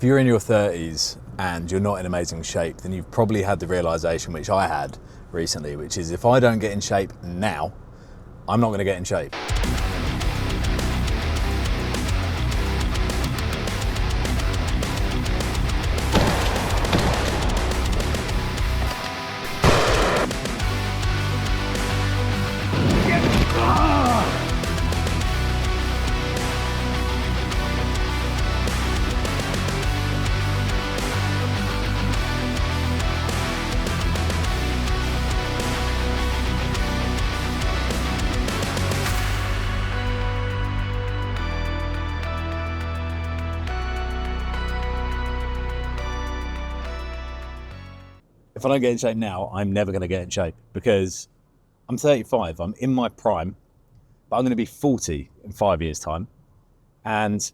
you're in your 30s and you're not in amazing shape, then you've probably had the realization, which I had recently, which is if I don't get in shape now, I'm not going to get in shape. If I don't get in shape now, I'm never going to get in shape because I'm 35, I'm in my prime, but I'm going to be 40 in 5 years' time. And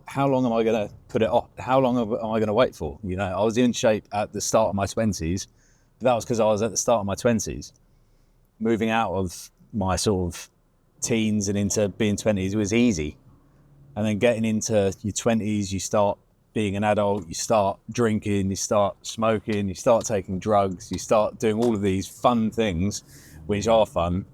how long am I going to put it off? How long am I going to wait for? You know, I was in shape at the start of my 20s, but that was because I was at the start of my 20s. Moving out of my sort of teens and into being 20s was easy. And then getting into your 20s, you start being an adult, you start drinking, you start smoking, you start taking drugs, you start doing all of these fun things, which are fun,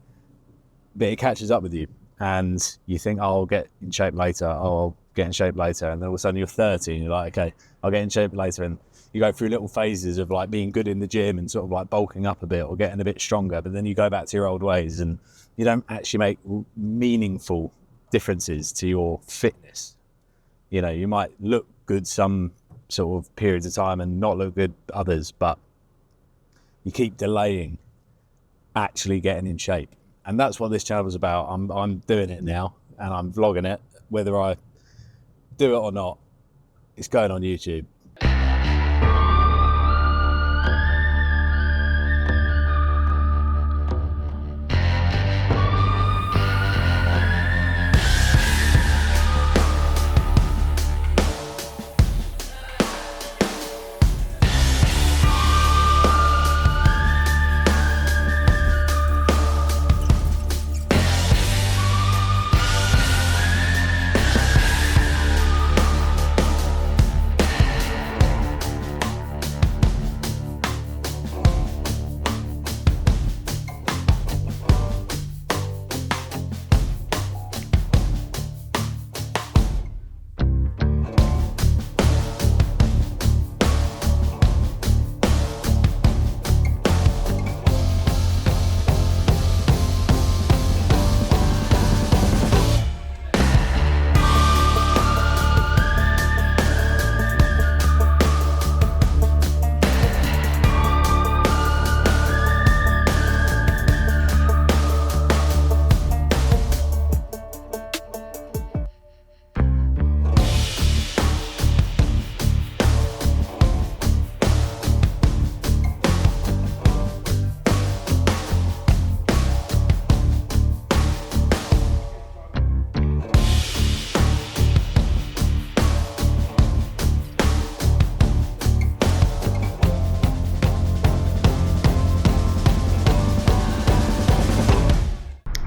but it catches up with you. And you think, oh, I'll get in shape later, I'll get in shape later. And then all of a sudden you're 30 and you're like, okay, I'll get in shape later. And you go through little phases of like being good in the gym and sort of like bulking up a bit or getting a bit stronger. But then you go back to your old ways and you don't actually make meaningful differences to your fitness. You know, you might look good some sort of periods of time and not look good others, but you keep delaying actually getting in shape. And that's what this channel is about. I'm doing it now and I'm vlogging it. Whether I do it or not, it's going on YouTube.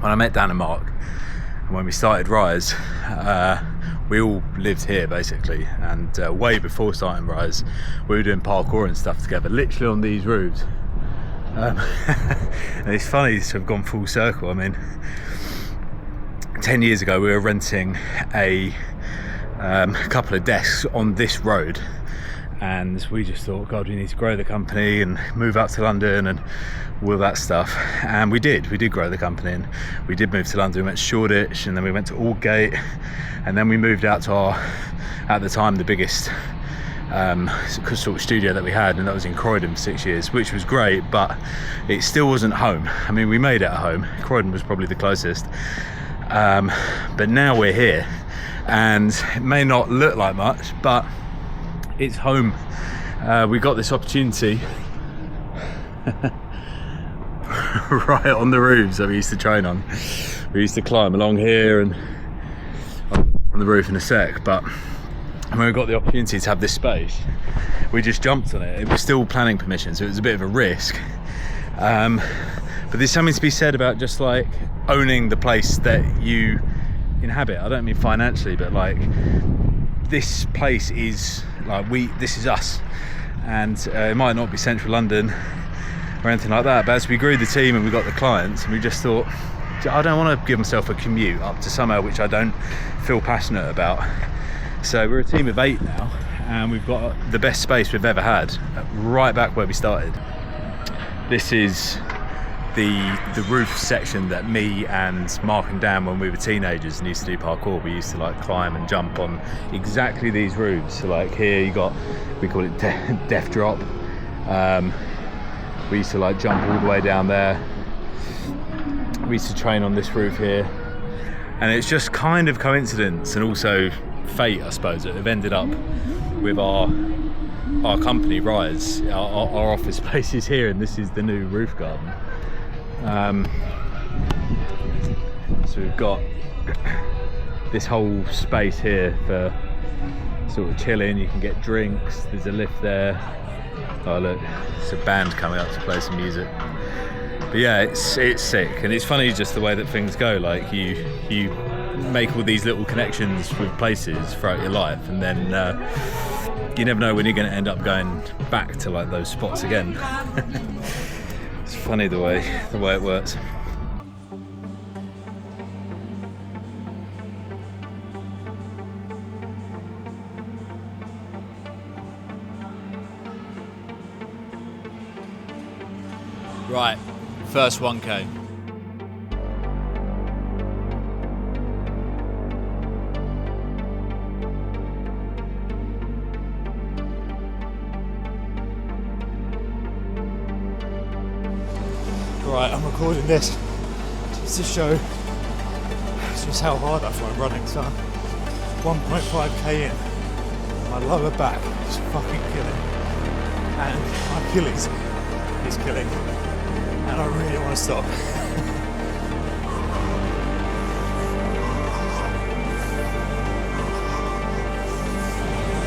When I met Dan and Mark, and when we started Rise, we all lived here basically, and way before starting Rise, we were doing parkour and stuff together, literally on these roofs. And it's funny to have gone full circle. I mean, 10 years ago we were renting a couple of desks on this road, and we just thought, God, we need to grow the company and move up to London and all that stuff. And we did grow the company, and we did move to London. We went to Shoreditch, and then we went to Aldgate, and then we moved out to our, at the time, the biggest sort of studio that we had, and that was in Croydon for 6 years, which was great, but it still wasn't home. I mean, we made it at home. Croydon was probably the closest. But now we're here, and it may not look like much, but it's home. We got this opportunity right on the roofs that we used to train on. We used to climb along here, and on the roof in a sec, but when we got the opportunity to have this space, we just jumped on it. It was still planning permission, so it was a bit of a risk, but there's something to be said about just like owning the place that you inhabit. I don't mean financially, but like this place is like this is us, and it might not be central London or anything like that, but as we grew the team and we got the clients, and we just thought, I don't want to give myself a commute up to somewhere which I don't feel passionate about. So we're a team of 8 now, and we've got the best space we've ever had, right back where we started. This is the roof section that me and Mark and Dan, when we were teenagers and used to do parkour, we used to like climb and jump on exactly these roofs. So like here you got, we call it death drop. We used to like jump all the way down there. We used to train on this roof here, and it's just kind of coincidence and also fate, I suppose, that have ended up with our company Rise. Our office space is here, and this is the new roof garden. So we've got this whole space here for sort of chilling. You can get drinks, there's a lift there. Oh look, it's a band coming up to play some music. But yeah, it's sick, and it's funny just the way that things go. Like you make all these little connections with places throughout your life, and then you never know when you're going to end up going back to like those spots again. It's funny the way it works. Right, first 1K. Right, I'm recording this just to show just how hard I find running. So 1.5k in, my lower back is fucking killing, and my Achilles is killing, and I really want to stop.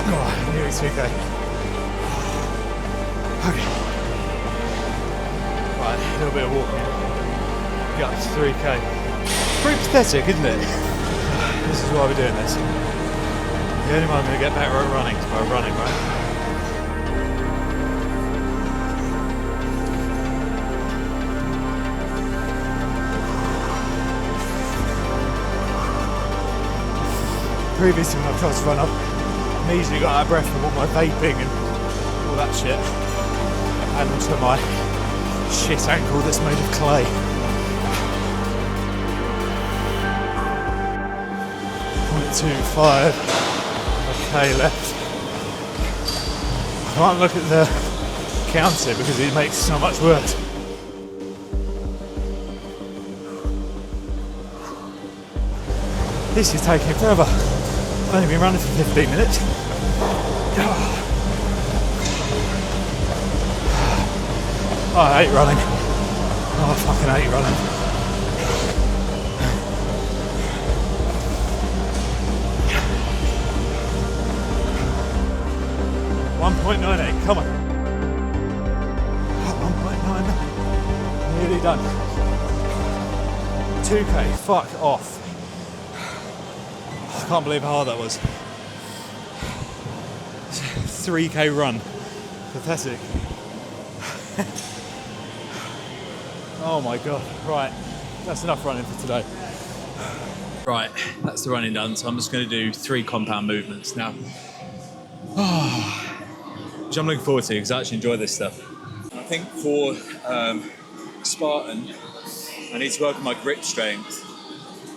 Oh, nearly 2k. Okay. Right, a little bit of walking. Get up to 3k. Pretty pathetic, isn't it? This is why we're doing this. The only way I'm going to get better at running is by running, right? Previously when I've tried to run, I've immediately got out of breath from all my vaping and all that shit. And onto my shit ankle that's made of clay. .25. Okay, left. I can't look at the counter because it makes so much worse. This is taking forever. I've only been running for 15 minutes. Oh, I hate running. Oh, I fucking hate running. .98, come on. 1.99, nearly done. 2k, fuck off. I can't believe how hard that was. 3k run, pathetic. Oh my god, right, that's enough running for today. Right, that's the running done, so I'm just going to do 3 compound movements now. Which I'm looking forward to because I actually enjoy this stuff. I think for Spartan, I need to work on my grip strength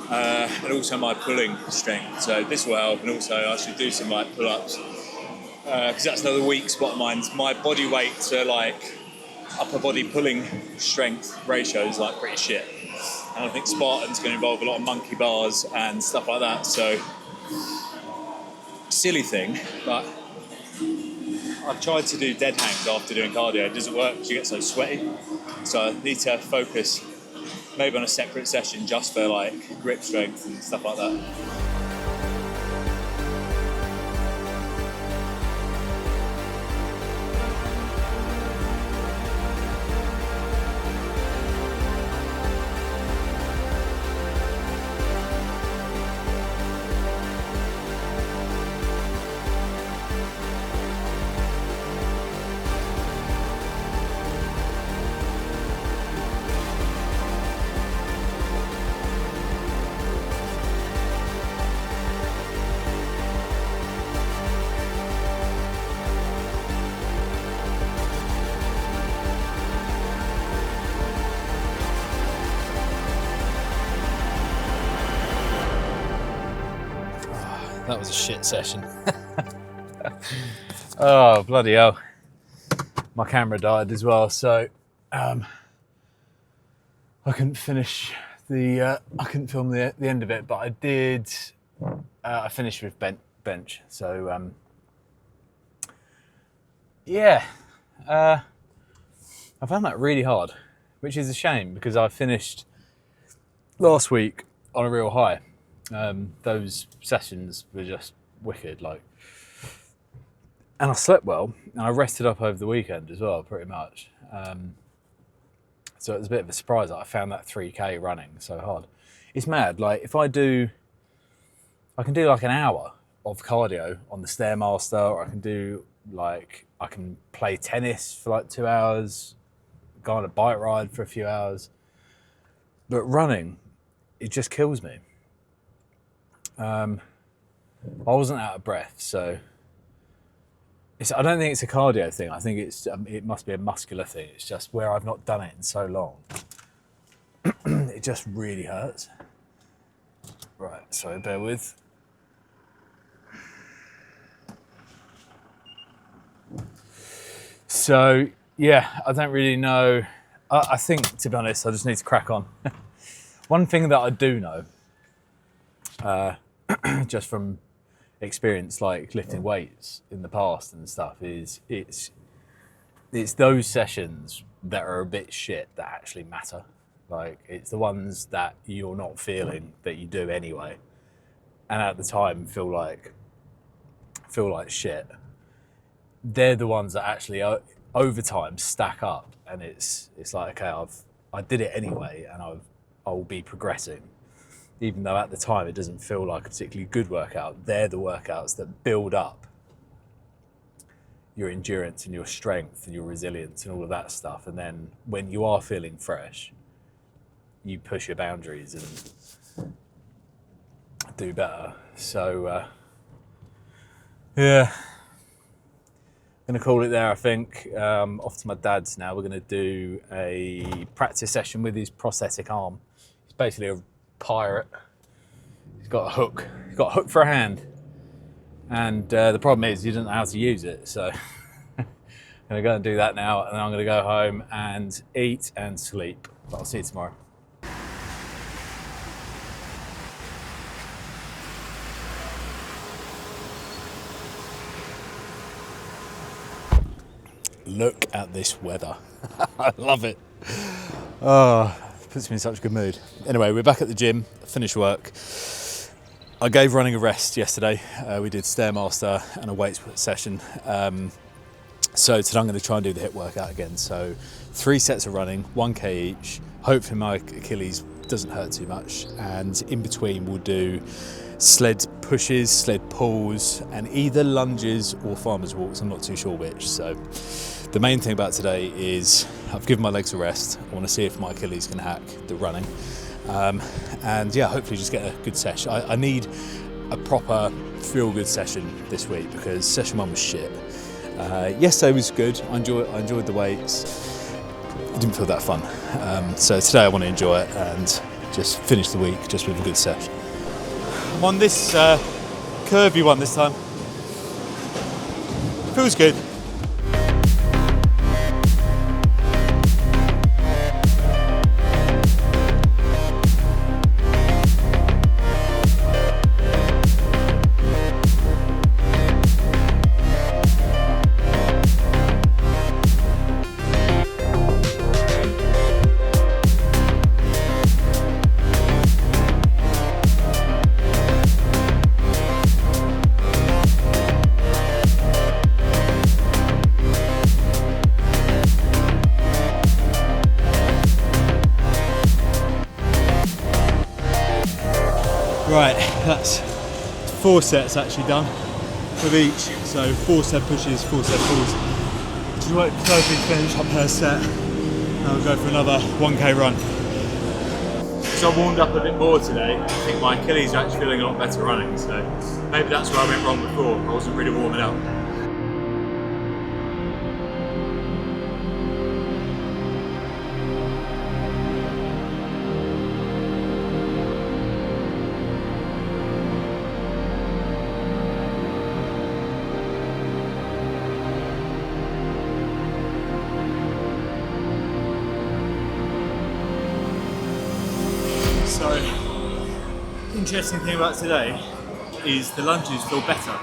and also my pulling strength. So this will help, and also I should do some like pull-ups because that's another weak spot of mine. My body weight to like upper body pulling strength ratio is like pretty shit, and I think Spartan's going to involve a lot of monkey bars and stuff like that. So silly thing, but I've tried to do dead hangs after doing cardio. It doesn't work because you get so sweaty. So I need to focus maybe on a separate session just for like grip strength and stuff like that. That was a shit session. Oh, bloody hell. My camera died as well, so I couldn't finish I couldn't film the end of it, but I did. I finished with bench, so yeah. I found that really hard, which is a shame because I finished last week on a real high. Those sessions were just wicked, like, and I slept well, and I rested up over the weekend as well, pretty much. So it was a bit of a surprise that I found that 3K running so hard. It's mad. Like, I can do like an hour of cardio on the Stairmaster, or I can play tennis for like 2 hours, go on a bike ride for a few hours. But running, it just kills me. I wasn't out of breath, so I don't think it's a cardio thing. I think it must be a muscular thing. It's just where I've not done it in so long. It just really hurts. Right, so bear with. So yeah, I don't really know. I think, to be honest, I just need to crack on. One thing that I do know, just from experience, like lifting weights in the past and stuff, is it's those sessions that are a bit shit that actually matter. Like, it's the ones that you're not feeling that you do anyway, and at the time feel like shit. They're the ones that actually over time stack up, and it's like, okay, I did it anyway, and I'll be progressing. Even though at the time it doesn't feel like a particularly good workout, they're the workouts that build up your endurance and your strength and your resilience and all of that stuff. And then when you are feeling fresh, you push your boundaries and do better. So, yeah, I'm going to call it there, I think. Off to my dad's now. We're going to do a practice session with his prosthetic arm. He's basically a pirate. He's got a hook. He's got a hook for a hand, and the problem is he doesn't know how to use it. So I'm gonna go and do that now, and then I'm gonna go home and eat and sleep. But I'll see you tomorrow. Look at this weather. I love it. Oh, puts me in such a good mood. Anyway, we're back at the gym, finished work. I gave running a rest yesterday. We did Stairmaster and a weights session. So today I'm going to try and do the HIIT workout again. So 3 sets of running, 1K each. Hopefully my Achilles doesn't hurt too much. And in between we'll do sled pushes, sled pulls, and either lunges or farmer's walks. I'm not too sure which. So the main thing about today is I've given my legs a rest. I want to see if my Achilles can hack the running. And yeah, hopefully just get a good session. I need a proper feel-good session this week because session 1 was shit. Yesterday was good. I enjoyed the weights. It didn't feel that fun. So today I want to enjoy it and just finish the week just with a good session. I'm on this curvy one this time. Feels good. Right, that's 4 sets actually done with each. So 4 set pushes, 4 set pulls. Just wait for to finish up per set. Now we'll go for another 1K run. So I warmed up a bit more today. I think my Achilles are actually feeling a lot better running. So maybe that's where I went wrong before. I wasn't really warming up. interesting thing about today is the lunges feel better.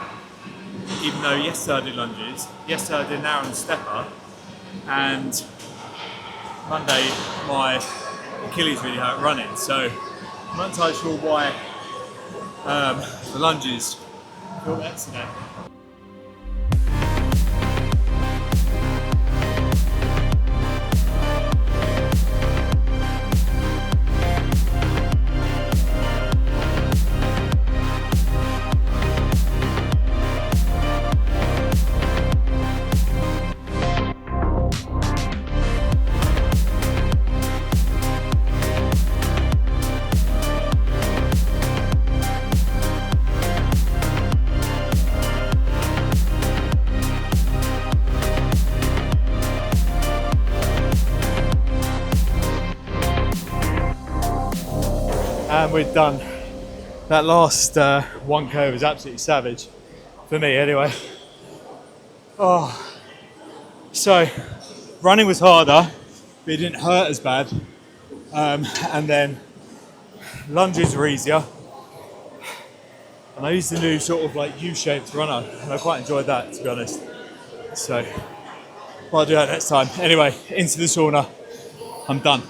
Even though yesterday I did lunges, yesterday I did an hour and stepper, and Monday my Achilles really hurt running. So I'm not entirely sure why the lunges feel better today. And we're done. That last 1K was absolutely savage, for me anyway. Oh, so running was harder, but it didn't hurt as bad. And then lunges were easier. And I used the new sort of like U-shaped runner, and I quite enjoyed that, to be honest. So I'll do that next time. Anyway, into the sauna. I'm done.